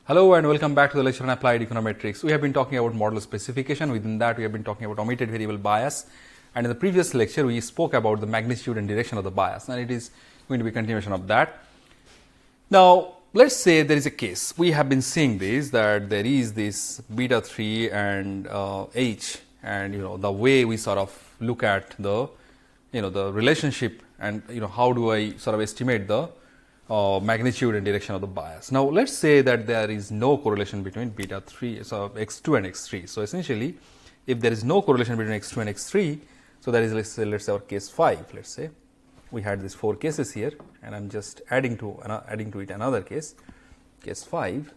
Hello and welcome back to the lecture on applied econometrics. We have been talking about model specification. Within that, we have been talking about omitted variable bias. And in the previous lecture, we spoke about the magnitude and direction of the bias. And it is going to be a continuation of that. Now, let's say there is a case. We have been seeing this, that there is this beta 3 and H. And, the way we sort of look at the, the relationship and, how do I sort of estimate the magnitude and direction of the bias. Now, let's say that there is no correlation between beta 3, so x2 and x3. So, essentially, if there is no correlation between x2 and x3, so that is let's say our case 5. Let's say we had these 4 cases here, and I'm just adding to it another case. Case 5,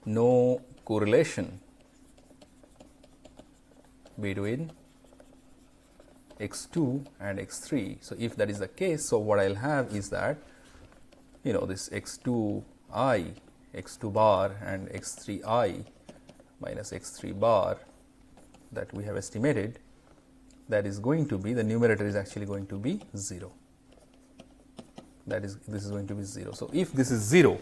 no correlation between x2 and x3. So, if that is the case, so what I'll have is that this x2i, x2 bar and x3i minus x3 bar that we have estimated, that is going to be, the numerator is actually going to be 0. This is going to be 0. So, if this is 0,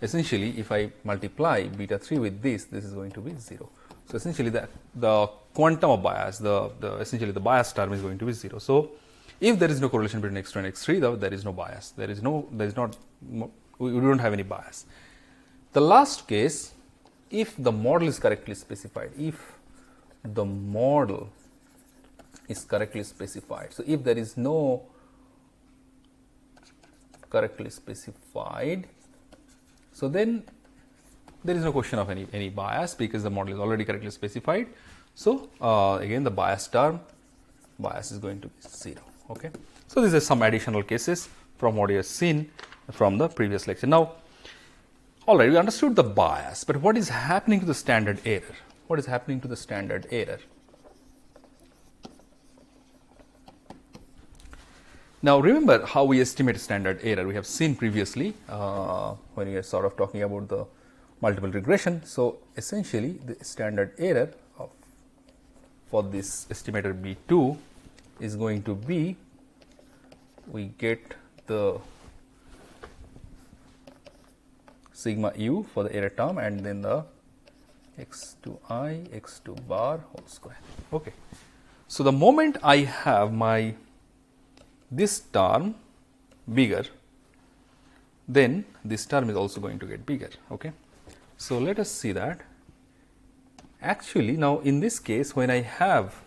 essentially if I multiply beta 3 with this is going to be 0. So, essentially the quantum of bias, essentially the bias term is going to be 0. So, if there is no correlation between x2 and x3, there is no bias. We don't have any bias. The last case, if the model is correctly specified, so if there is no correctly specified, so then there is no question of any bias, because the model is already correctly specified. So, again the bias is going to be 0. Okay. So, these are some additional cases from what you have seen from the previous lecture. Now, all right, we understood the bias, but what is happening to the standard error? What is happening to the standard error? Now, remember how we estimate standard error. We have seen previously when we are sort of talking about the multiple regression. So, essentially the standard error for this estimator B2 is going to be, we get the sigma u for the error term and then the x2i, x2 bar whole square. Okay. So, the moment I have this term bigger, then this term is also going to get bigger. Okay. So, let us see that. Actually, now in this case, when I have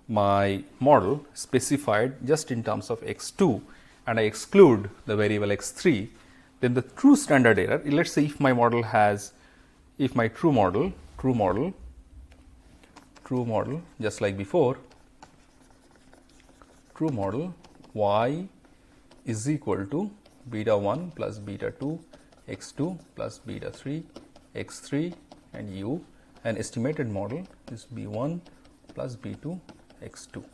my model specified just in terms of x2 and I exclude the variable x3, then the true standard error, let us say if my model has, if my true model just like before, true model y is equal to beta 1 plus beta 2 x2 plus beta 3 x3 and u, and estimated model is b1 plus b2 x2.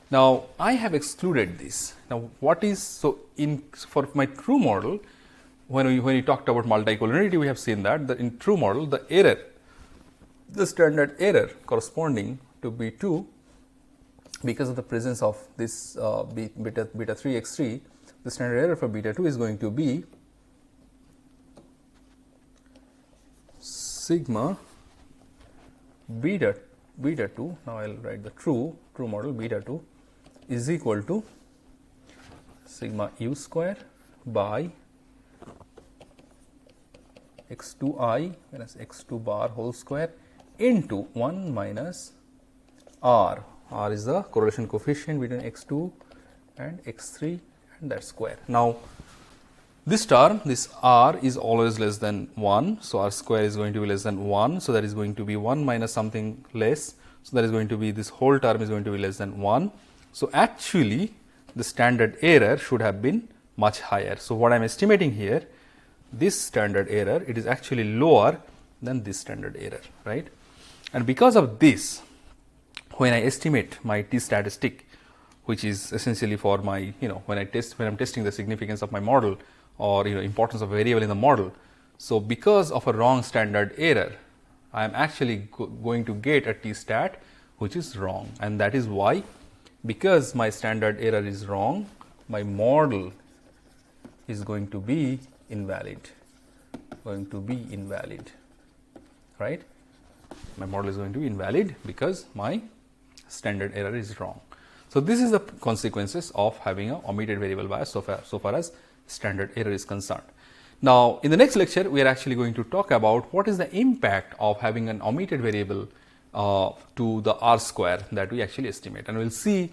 Now, I have excluded this. Now, what is, so for my true model, when we talked about multicollinearity, we have seen that in true model the error, the standard error corresponding to B2, because of the presence of this beta 3 x3, the standard error for beta 2 is going to be sigma beta 2. Now, I will write the true model beta 2 is equal to sigma u square by x2i minus x2 bar whole square into 1 minus r. R is the correlation coefficient between x2 and x3 and that square. Now, this term, this r is always less than 1. So, r square is going to be less than 1. So, that is going to be 1 minus something less. So, that is going to be, this whole term is going to be less than 1. So, actually the standard error should have been much higher. So, what I am estimating here, this standard error, it is actually lower than this standard error, right. And because of this, when I estimate my t statistic, which is essentially for my, when I am testing the significance of my model or importance of a variable in the model. So, because of a wrong standard error, I am actually going to get a t stat which is wrong, and that is why, because my standard error is wrong, my model is going to be invalid. going to be invalid, right? My model is going to be invalid because my standard error is wrong. So, this is the consequences of having a omitted variable bias so far as standard error is concerned. Now, in the next lecture, we are actually going to talk about what is the impact of having an omitted variable to the R square that we actually estimate, and we will see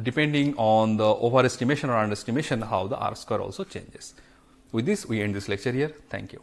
depending on the overestimation or underestimation how the R square also changes. With this, we end this lecture here. Thank you.